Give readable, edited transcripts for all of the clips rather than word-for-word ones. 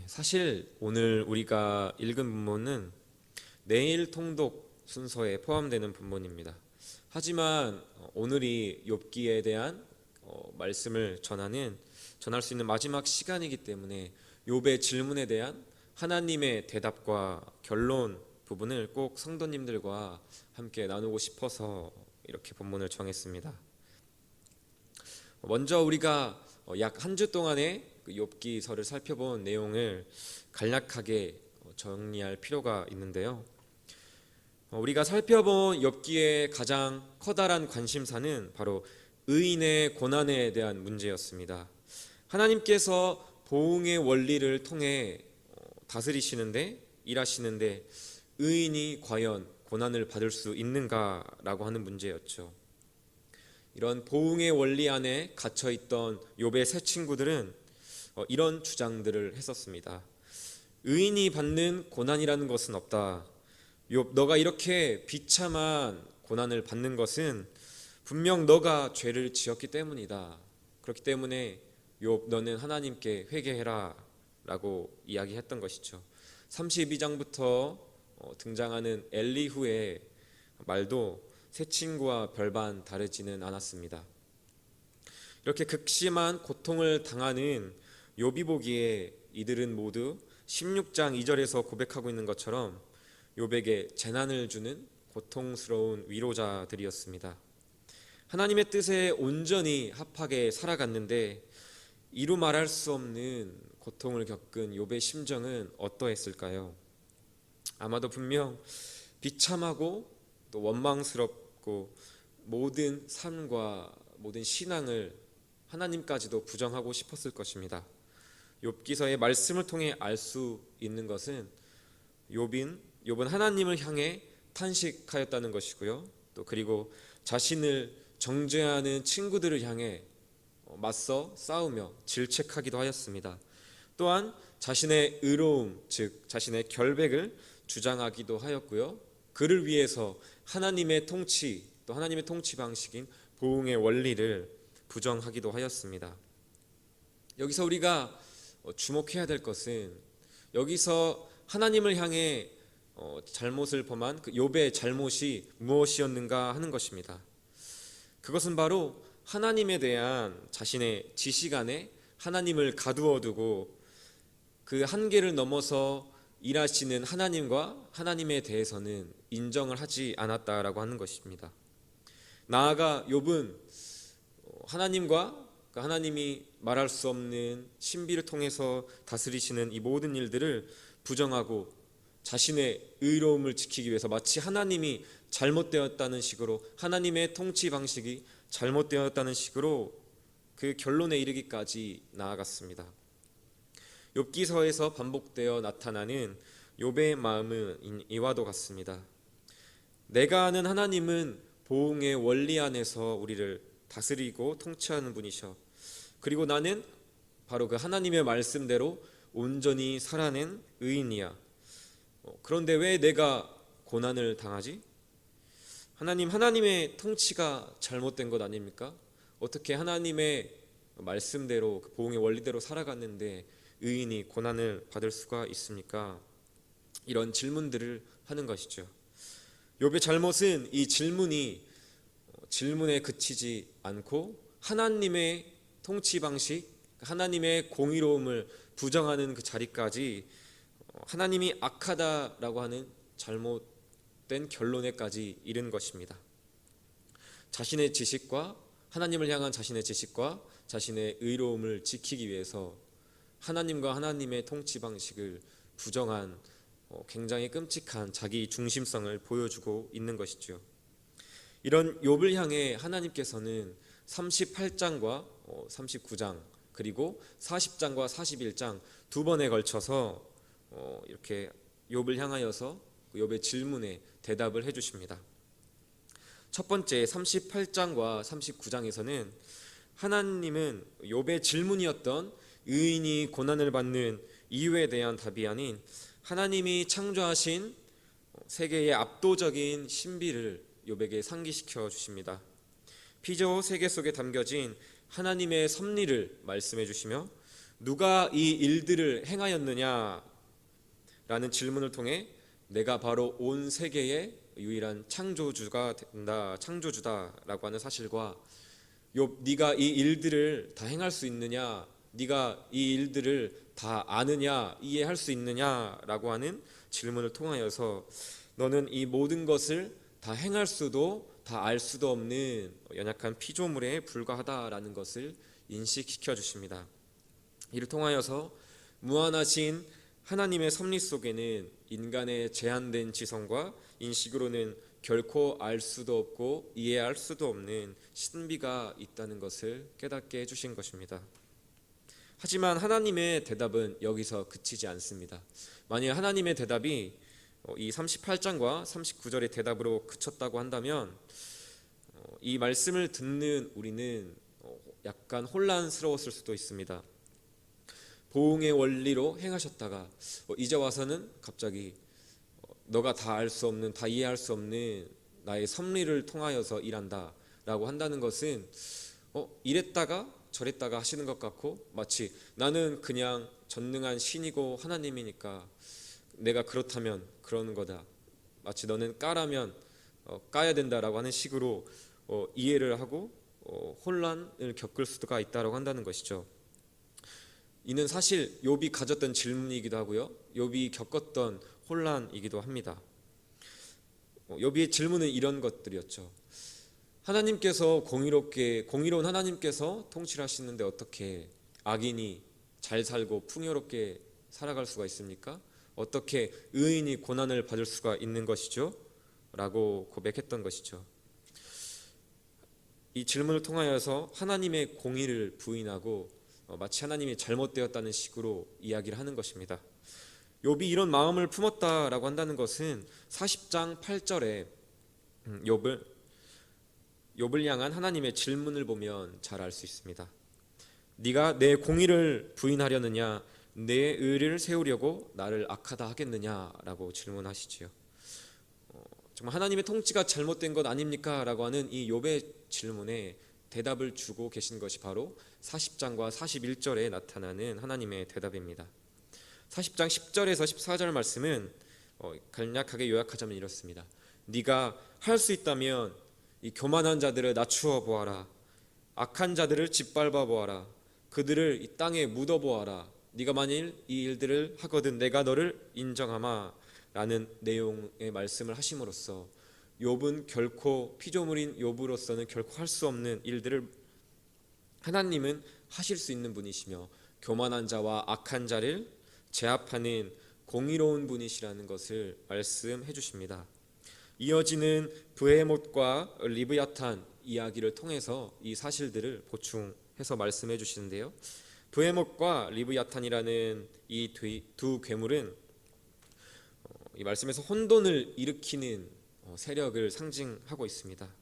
사실 오늘 우리가 읽은 본문은 내일 통독 순서에 포함되는 본문입니다. 하지만 오늘이 욥기에 대한 말씀을 전할 수 있는 마지막 시간이기 때문에 욥의 질문에 대한 하나님의 대답과 결론 부분을 꼭 성도님들과 함께 나누고 싶어서 이렇게 본문을 정했습니다. 먼저 우리가 약 한 주 동안의 그 욥기서를 살펴본 내용을 간략하게 정리할 필요가 있는데요. 우리가 살펴본 욥기의 가장 커다란 관심사는 바로 의인의 고난에 대한 문제였습니다. 하나님께서 보응의 원리를 통해 다스리시는데 일하시는데 의인이 과연 고난을 받을 수 있는가라고 하는 문제였죠. 이런 보응의 원리 안에 갇혀 있던 욥의 세 친구들은 이런 주장들을 했었습니다. 의인이 받는 고난이라는 것은 없다. 욥, 너가 이렇게 비참한 고난을 받는 것은 분명 너가 죄를 지었기 때문이다. 그렇기 때문에 욥, 너는 하나님께 회개해라 라고 이야기했던 것이죠. 32장부터 등장하는 엘리후의 말도 세 친구와 별반 다르지는 않았습니다. 이렇게 극심한 고통을 당하는 욥이 보기에 이들은 모두 16장 2절에서 고백하고 있는 것처럼 욥에게 재난을 주는 고통스러운 위로자들이었습니다. 하나님의 뜻에 온전히 합하게 살아갔는데 이루 말할 수 없는 고통을 겪은 욥의 심정은 어떠했을까요? 아마도 분명 비참하고 또 원망스럽고 모든 삶과 모든 신앙을 하나님까지도 부정하고 싶었을 것입니다. 욥기서의 말씀을 통해 알 수 있는 것은 욥은 하나님을 향해 탄식하였다는 것이고요. 또 그리고 자신을 정죄하는 친구들을 향해 맞서 싸우며 질책하기도 하였습니다. 또한 자신의 의로움, 즉 자신의 결백을 주장하기도 하였고요. 그를 위해서 하나님의 통치, 또 하나님의 통치 방식인 보응의 원리를 부정하기도 하였습니다. 여기서 우리가 주목해야 될 것은 여기서 하나님을 향해 잘못을 범한 그 욥의 잘못이 무엇이었는가 하는 것입니다. 그것은 바로 하나님에 대한 자신의 지식 안에 하나님을 가두어 두고 그 한계를 넘어서 일하시는 하나님과 하나님에 대해서는 인정을 하지 않았다라고 하는 것입니다. 나아가 욥은 하나님과 하나님이 말할 수 없는 신비를 통해서 다스리시는 이 모든 일들을 부정하고 자신의 의로움을 지키기 위해서 마치 하나님이 잘못되었다는 식으로 하나님의 통치 방식이 잘못되었다는 식으로 그 결론에 이르기까지 나아갔습니다. 욥기서에서 반복되어 나타나는 욥의 마음은 이와도 같습니다. 내가 아는 하나님은 보응의 원리 안에서 우리를 다스리고 통치하는 분이셔. 그리고 나는 바로 그 하나님의 말씀대로 온전히 살아낸 의인이야. 그런데 왜 내가 고난을 당하지? 하나님의 통치가 잘못된 것 아닙니까? 어떻게 하나님의 말씀대로 그 보응의 원리대로 살아갔는데 의인이 고난을 받을 수가 있습니까? 이런 질문들을 하는 것이죠. 욥의 잘못은 이 질문에 그치지 않고 하나님의 통치 방식, 하나님의 공의로움을 부정하는 그 자리까지 하나님이 악하다라고 하는 잘못된 결론에까지 이른 것입니다. 자신의 지식과 하나님을 향한 자신의 지식과 자신의 의로움을 지키기 위해서 하나님과 하나님의 통치 방식을 부정한 굉장히 끔찍한 자기 중심성을 보여주고 있는 것이죠. 이런 욥을 향해 하나님께서는 38장과 39장 그리고 40장과 41장 두 번에 걸쳐서 이렇게 욥을 향하여서 욥의 질문에 대답을 해주십니다. 첫 번째 38장과 39장에서는 하나님은 욥의 질문이었던 의인이 고난을 받는 이유에 대한 답이 아닌 하나님이 창조하신 세계의 압도적인 신비를 욥에게 상기시켜 주십니다. 피조 세계 속에 담겨진 하나님의 섭리를 말씀해 주시며 누가 이 일들을 행하였느냐라는 질문을 통해 내가 바로 온 세계의 유일한 창조주다라고 하는 사실과 네가 이 일들을 다 행할 수 있느냐, 네가 이 일들을 다 아느냐, 이해할 수 있느냐라고 하는 질문을 통하여서 너는 이 모든 것을 다 행할 수도 다 알 수도 없는 연약한 피조물에 불과하다라는 것을 인식시켜 주십니다. 이를 통하여서 무한하신 하나님의 섭리 속에는 인간의 제한된 지성과 인식으로는 결코 알 수도 없고 이해할 수도 없는 신비가 있다는 것을 깨닫게 해주신 것입니다. 하지만 하나님의 대답은 여기서 그치지 않습니다. 만약 하나님의 대답이 이 38장과 39절의 대답으로 그쳤다고 한다면 이 말씀을 듣는 우리는 약간 혼란스러웠을 수도 있습니다. 보응의 원리로 행하셨다가 이제 와서는 갑자기 너가 다 알 수 없는, 다 이해할 수 없는 나의 섭리를 통하여서 일한다 라고 한다는 것은 이랬다가 저랬다가 하시는 것 같고, 마치 나는 그냥 전능한 신이고 하나님이니까 내가 그렇다면 그러는 거다, 마치 너는 까라면 까야 된다라고 하는 식으로 이해를 하고 혼란을 겪을 수가 있다라고 한다는 것이죠. 이는 사실 욥이 가졌던 질문이기도 하고요, 욥이 겪었던 혼란이기도 합니다. 욥의 질문은 이런 것들이었죠. 하나님께서 공의로운 하나님께서 통치하시는데 어떻게 악인이 잘 살고 풍요롭게 살아갈 수가 있습니까? 어떻게 의인이 고난을 받을 수가 있는 것이죠? 라고 고백했던 것이죠. 이 질문을 통하여서 하나님의 공의를 부인하고 마치 하나님이 잘못되었다는 식으로 이야기를 하는 것입니다. 욥이 이런 마음을 품었다라고 한다는 것은 40장 8절에 욥을 향한 하나님의 질문을 보면 잘 알 수 있습니다. 네가 내 공의를 부인하려느냐, 내 의를 세우려고 나를 악하다 하겠느냐라고 질문하시지요. 정말 하나님의 통치가 잘못된 것 아닙니까? 라고 하는 이 욥의 질문에 대답을 주고 계신 것이 바로 40장과 41절에 나타나는 하나님의 대답입니다. 40장 10절에서 14절 말씀은 간략하게 요약하자면 이렇습니다. 네가 할 수 있다면 이 교만한 자들을 낮추어 보아라. 악한 자들을 짓밟아 보아라. 그들을 이 땅에 묻어 보아라. 네가 만일 이 일들을 하거든 내가 너를 인정하마 라는 내용의 말씀을 하심으로써 욥은 결코 피조물인 욥으로서는 결코 할 수 없는 일들을 하나님은 하실 수 있는 분이시며 교만한 자와 악한 자를 제압하는 공의로운 분이시라는 것을 말씀해 주십니다. 이어지는 브헤못과 리브야탄 이야기를 통해서 이 사실들을 보충해서 말씀해 주시는데요. 브헤못과 리브야탄이라는 이 두 괴물은 이 말씀에서 혼돈을 일으키는 세력을 상징하고 있습니다.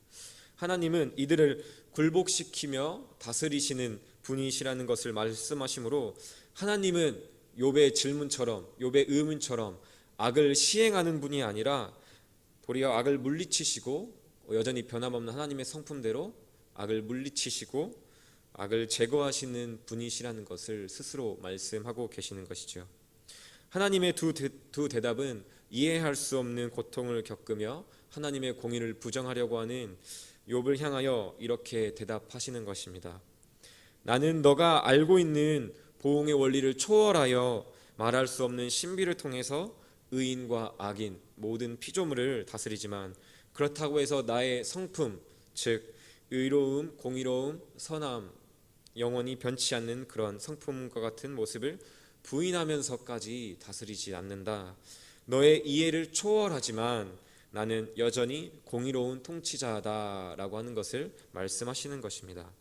하나님은 이들을 굴복시키며 다스리시는 분이시라는 것을 말씀하시므로 하나님은 욥의 질문처럼, 욥의 의문처럼 악을 시행하는 분이 아니라 도리어 악을 물리치시고 여전히 변함없는 하나님의 성품대로 악을 물리치시고 악을 제거하시는 분이시라는 것을 스스로 말씀하고 계시는 것이죠. 하나님의 두 대답은 이해할 수 없는 고통을 겪으며 하나님의 공의를 부정하려고 하는 욥을 향하여 이렇게 대답하시는 것입니다. 나는 너가 알고 있는 보응의 원리를 초월하여 말할 수 없는 신비를 통해서 의인과 악인 모든 피조물을 다스리지만 그렇다고 해서 나의 성품, 즉 의로움, 공의로움, 선함, 영원히 변치 않는 그런 성품과 같은 모습을 부인하면서까지 다스리지 않는다. 너의 이해를 초월하지만 나는 여전히 공의로운 통치자다라고 하는 것을 말씀하시는 것입니다.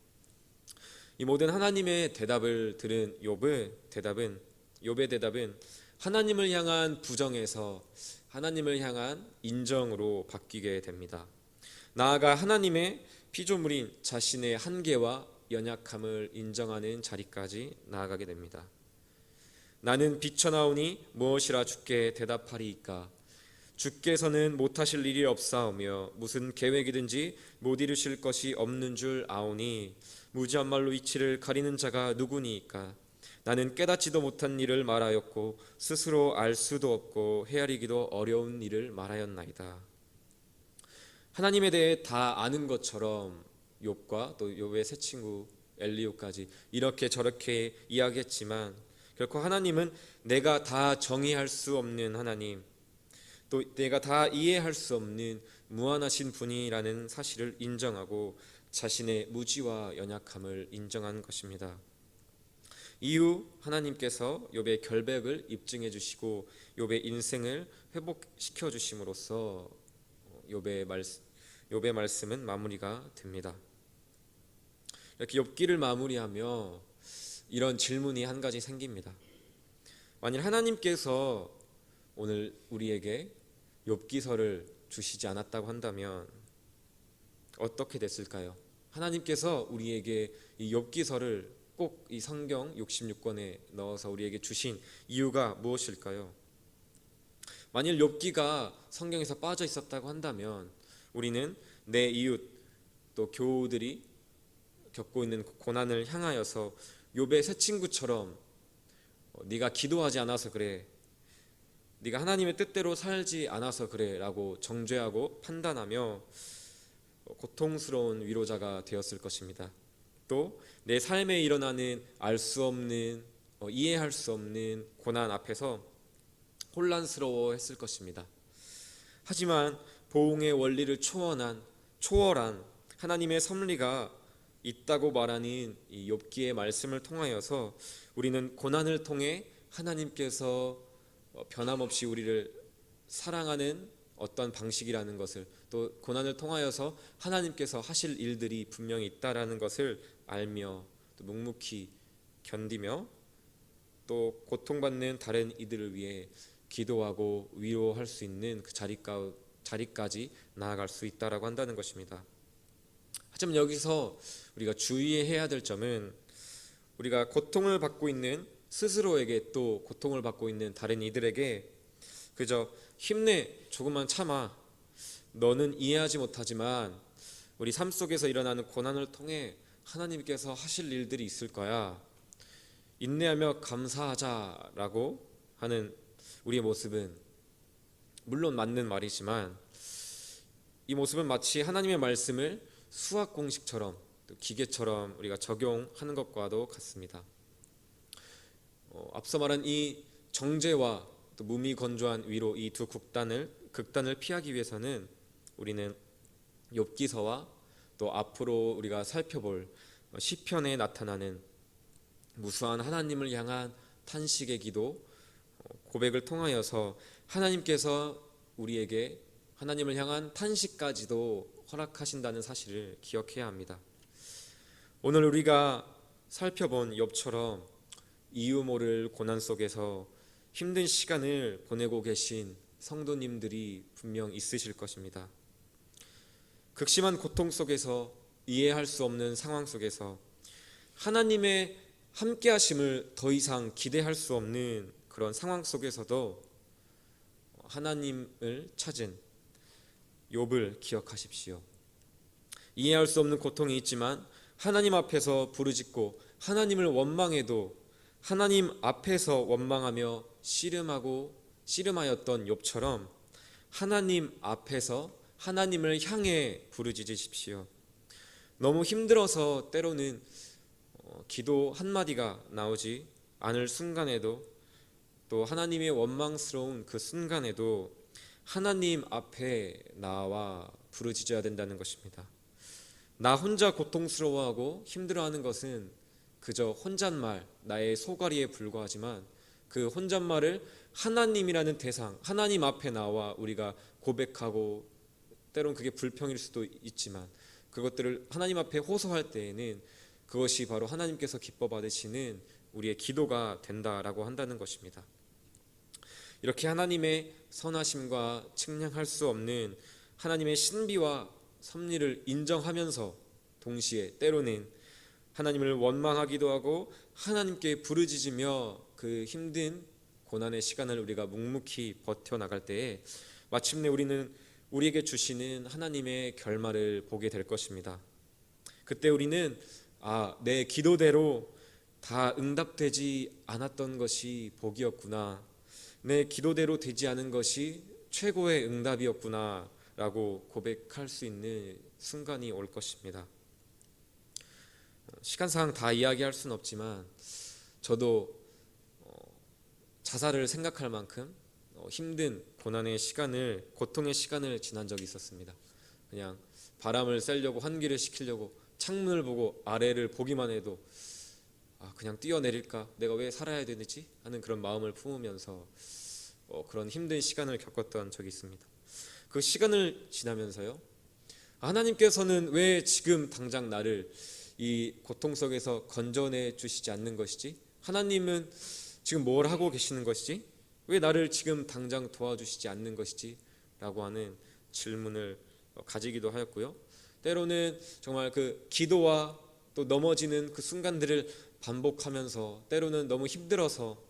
이 모든 하나님의 대답을 들은 욥의 대답은 하나님을 향한 부정에서 하나님을 향한 인정으로 바뀌게 됩니다. 나아가 하나님의 피조물인 자신의 한계와 연약함을 인정하는 자리까지 나아가게 됩니다. 나는 비쳐나오니 무엇이라 주께 대답하리이까? 주께서는 못하실 일이 없사오며 무슨 계획이든지 못 이루실 것이 없는 줄 아오니 무지한 말로 이치를 가리는 자가 누구니이까? 나는 깨닫지도 못한 일을 말하였고 스스로 알 수도 없고 헤아리기도 어려운 일을 말하였나이다. 하나님에 대해 다 아는 것처럼 욥과 또 욥의 새 친구 엘리후까지 이렇게 저렇게 이야기했지만 결코 하나님은 내가 다 정의할 수 없는 하나님, 또 내가 다 이해할 수 없는 무한하신 분이라는 사실을 인정하고 자신의 무지와 연약함을 인정한 것입니다. 이후 하나님께서 욥의 결백을 입증해 주시고 욥의 인생을 회복시켜 주심으로써 욥의 말씀은 마무리가 됩니다. 이렇게 욥기를 마무리하며 이런 질문이 한 가지 생깁니다. 만일 하나님께서 오늘 우리에게 욥기서를 주시지 않았다고 한다면 어떻게 됐을까요? 하나님께서 우리에게 이 욥기서를 꼭 이 성경 66권에 넣어서 우리에게 주신 이유가 무엇일까요? 만일 욥기가 성경에서 빠져 있었다고 한다면 우리는 내 이웃 또 교우들이 겪고 있는 고난을 향하여서 욥의 새 친구처럼 네가 기도하지 않아서 그래, 네가 하나님의 뜻대로 살지 않아서 그래 라고 정죄하고 판단하며 고통스러운 위로자가 되었을 것입니다. 또 내 삶에 일어나는 알 수 없는 이해할 수 없는 고난 앞에서 혼란스러워했을 것입니다. 하지만 보응의 원리를 초월한 하나님의 섭리가 있다고 말하는 이 욥기의 말씀을 통하여서 우리는 고난을 통해 하나님께서 변함없이 우리를 사랑하는 어떤 방식이라는 것을, 또 고난을 통하여서 하나님께서 하실 일들이 분명히 있다라는 것을 알며 또 묵묵히 견디며 또 고통받는 다른 이들을 위해 기도하고 위로할 수 있는 그 자리까지 나아갈 수 있다라고 한다는 것입니다. 하지만 여기서 우리가 주의해야 될 점은 우리가 고통을 받고 있는 스스로에게 또 고통을 받고 있는 다른 이들에게 그저 힘내, 조금만 참아, 너는 이해하지 못하지만 우리 삶 속에서 일어나는 고난을 통해 하나님께서 하실 일들이 있을 거야, 인내하며 감사하자라고 하는 우리의 모습은 물론 맞는 말이지만 이 모습은 마치 하나님의 말씀을 수학 공식처럼 또 기계처럼 우리가 적용하는 것과도 같습니다. 앞서 말한 이 정죄와 또 무미건조한 위로, 이 두 극단을 피하기 위해서는 우리는 욥기서와 또 앞으로 우리가 살펴볼 시편에 나타나는 무수한 하나님을 향한 탄식의 기도, 고백을 통하여서 하나님께서 우리에게 하나님을 향한 탄식까지도 허락하신다는 사실을 기억해야 합니다. 오늘 우리가 살펴본 욥처럼 이유 모를 고난 속에서 힘든 시간을 보내고 계신 성도님들이 분명 있으실 것입니다. 극심한 고통 속에서, 이해할 수 없는 상황 속에서 하나님의 함께하심을 더 이상 기대할 수 없는 그런 상황 속에서도 하나님을 찾은 욥을 기억하십시오. 이해할 수 없는 고통이 있지만 하나님 앞에서 부르짖고 하나님을 원망해도 하나님 앞에서 원망하며 씨름하였던 욥처럼 하나님 앞에서 하나님을 향해 부르짖으십시오. 너무 힘들어서 때로는 기도 한마디가 나오지 않을 순간에도, 또 하나님의 원망스러운 그 순간에도 하나님 앞에 나와 부르짖어야 된다는 것입니다. 나 혼자 고통스러워하고 힘들어하는 것은 그저 혼잣말, 나의 소가리에 불과하지만 그 혼잣말을 하나님이라는 대상, 하나님 앞에 나와 우리가 고백하고, 때론 그게 불평일 수도 있지만 그것들을 하나님 앞에 호소할 때에는 그것이 바로 하나님께서 기뻐 받으시는 우리의 기도가 된다라고 한다는 것입니다. 이렇게 하나님의 선하심과 측량할 수 없는 하나님의 신비와 섭리를 인정하면서 동시에 때로는 하나님을 원망하기도 하고 하나님께 부르짖으며 그 힘든 고난의 시간을 우리가 묵묵히 버텨나갈 때에 마침내 우리는 우리에게 주시는 하나님의 결말을 보게 될 것입니다. 그때 우리는 내 기도대로 다 응답되지 않았던 것이 복이었구나. 내 기도대로 되지 않은 것이 최고의 응답이었구나 라고 고백할 수 있는 순간이 올 것입니다. 시간상 다 이야기할 수는 없지만 저도 자살을 생각할 만큼 힘든 고난의 시간을, 고통의 시간을 지난 적이 있었습니다. 그냥 바람을 쐬려고, 환기를 시키려고 창문을 보고 아래를 보기만 해도 그냥 뛰어내릴까, 내가 왜 살아야 되지 하는 그런 마음을 품으면서 그런 힘든 시간을 겪었던 적이 있습니다. 그 시간을 지나면서요, 하나님께서는 왜 지금 당장 나를 이 고통 속에서 건져내 주시지 않는 것이지? 하나님은 지금 뭘 하고 계시는 것이지? 왜 나를 지금 당장 도와주시지 않는 것이지? 라고 하는 질문을 가지기도 하였고요. 때로는 정말 그 기도와 또 넘어지는 그 순간들을 반복하면서 때로는 너무 힘들어서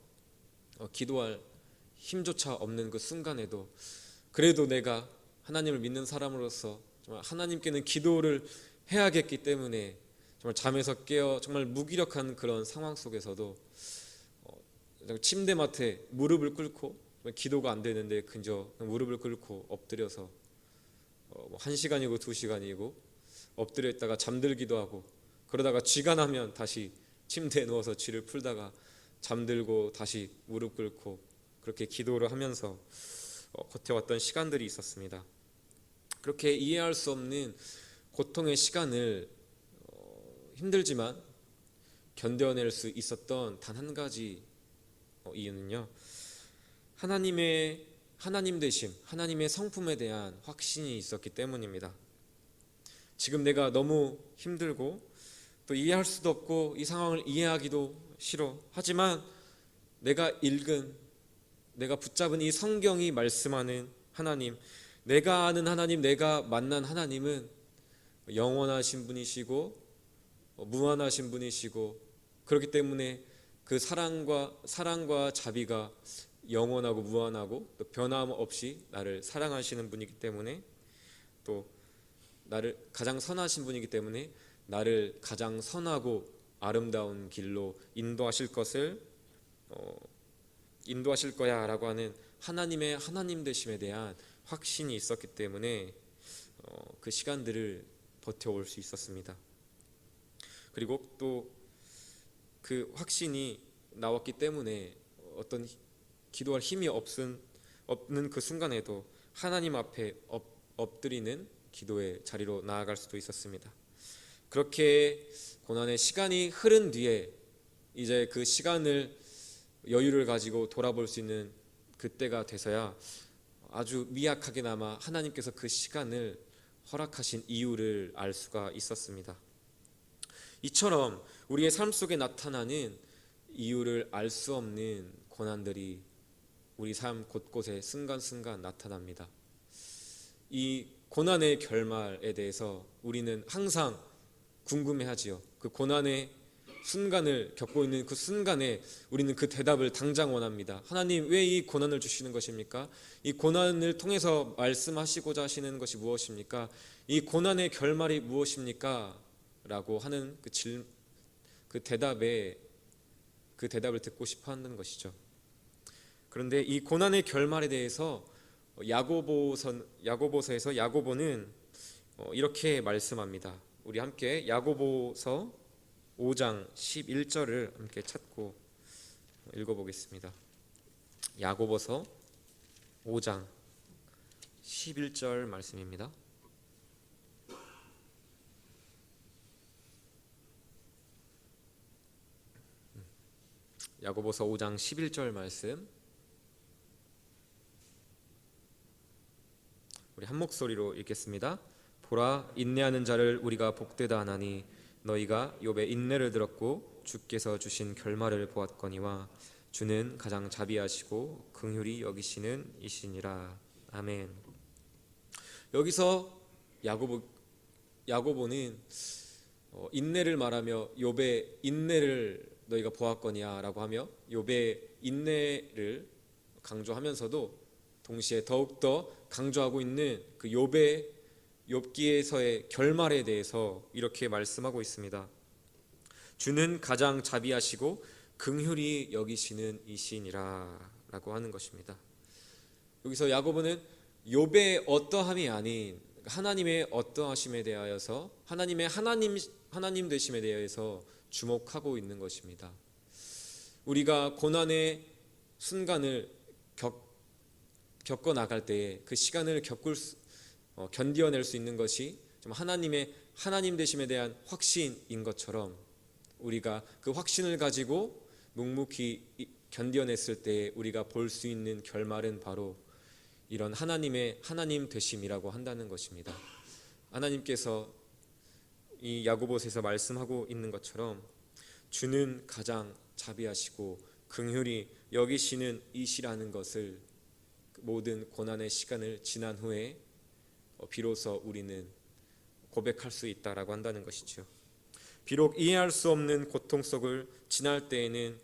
기도할 힘조차 없는 그 순간에도 그래도 내가 하나님을 믿는 사람으로서 정말 하나님께는 기도를 해야겠기 때문에 정말 잠에서 깨어 정말 무기력한 그런 상황 속에서도 침대맡에 무릎을 꿇고, 기도가 안 되는데 그저 무릎을 꿇고 엎드려서 1시간이고 2시간이고 엎드려 있다가 잠들기도 하고, 그러다가 쥐가 나면 다시 침대에 누워서 쥐를 풀다가 잠들고 다시 무릎 꿇고 그렇게 기도를 하면서 버텨왔던 시간들이 있었습니다. 그렇게 이해할 수 없는 고통의 시간을 힘들지만 견뎌낼 수 있었던 단 한 가지 이유는요, 하나님 되심, 하나님의 성품에 대한 확신이 있었기 때문입니다. 지금 내가 너무 힘들고 또 이해할 수도 없고 이 상황을 이해하기도 싫어. 하지만 내가 붙잡은 이 성경이 말씀하는 하나님, 내가 아는 하나님, 내가 만난 하나님은 영원하신 분이시고 무한하신 분이시고, 그렇기 때문에 그 사랑과 자비가 영원하고 무한하고 또 변함없이 나를 사랑하시는 분이기 때문에, 또 나를 가장 선하신 분이기 때문에 나를 가장 선하고 아름다운 길로 인도하실 거야 라고 하는 하나님의 하나님 되심에 대한 확신이 있었기 때문에 그 시간들을 버텨올 수 있었습니다. 그리고 또 그 확신이 나왔기 때문에 어떤 기도할 힘이 없는 그 순간에도 하나님 앞에 엎드리는 기도의 자리로 나아갈 수도 있었습니다. 그렇게 고난의 시간이 흐른 뒤에 이제 그 시간을 여유를 가지고 돌아볼 수 있는 그때가 돼서야 아주 미약하게나마 하나님께서 그 시간을 허락하신 이유를 알 수가 있었습니다. 이처럼 우리의 삶 속에 나타나는 이유를 알 수 없는 고난들이 우리 삶 곳곳에 순간순간 나타납니다. 이 고난의 결말에 대해서 우리는 항상 궁금해하지요. 그 고난의 순간을 겪고 있는 그 순간에 우리는 그 대답을 당장 원합니다. 하나님, 왜 이 고난을 주시는 것입니까? 이 고난을 통해서 말씀하시고자 하시는 것이 무엇입니까? 이 고난의 결말이 무엇입니까? 라고 하는 그 대답을 듣고 싶어 하는 것이죠. 그런데 이 고난의 결말에 대해서 야고보서에서 야고보는 이렇게 말씀합니다. 우리 함께 야고보서 5장 11절을 함께 찾고 읽어보겠습니다. 야고보서 5장 11절 말씀입니다. 야고보서 5장 11절 말씀, 우리 한 목소리로 읽겠습니다. 보라, 인내하는 자를 우리가 복되다 하나니 너희가 욥의 인내를 들었고 주께서 주신 결말을 보았거니와 주는 가장 자비하시고 긍휼히 여기시는 이시니라. 아멘. 여기서 야고보는 인내를 말하며 욥의 인내를 너희가 보았거니라고 하며 욥의 인내를 강조하면서도 동시에 더욱더 강조하고 있는 그 욥기에서의 결말에 대해서 이렇게 말씀하고 있습니다. 주는 가장 자비하시고 긍휼히 여기시는 이시니라라고 하는 것입니다. 여기서 야고보는 욥의 어떠함이 아닌 하나님의 어떠하심에 대하여서 하나님의 하나님 되심에 대해서 주목하고 있는 것입니다. 우리가 고난의 순간을 겪어 나갈 때에 그 시간을 견뎌낼 수 있는 것이 좀 하나님의 하나님 되심에 대한 확신인 것처럼 우리가 그 확신을 가지고 묵묵히 견뎌냈을 때 우리가 볼 수 있는 결말은 바로 이런 하나님의 하나님 되심이라고 한다는 것입니다. 하나님께서 이 야고보서에서 말씀하고 있는 것처럼 주는 가장 자비하시고 긍휼히 여기시는 이시라는 것을 모든 고난의 시간을 지난 후에 비로소 우리는 고백할 수 있다라고 한다는 것이죠. 비록 이해할 수 없는 고통 속을 지날 때에는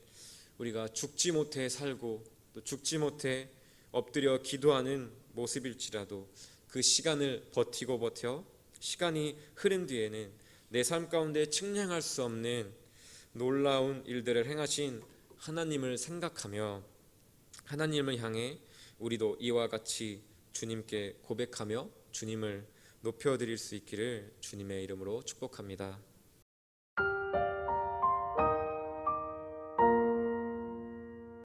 우리가 죽지 못해 살고 또 죽지 못해 엎드려 기도하는 모습일지라도 그 시간을 버텨 시간이 흐른 뒤에는 내 삶 가운데 측량할 수 없는 놀라운 일들을 행하신 하나님을 생각하며 하나님을 향해 우리도 이와 같이 주님께 고백하며 주님을 높여드릴 수 있기를 주님의 이름으로 축복합니다.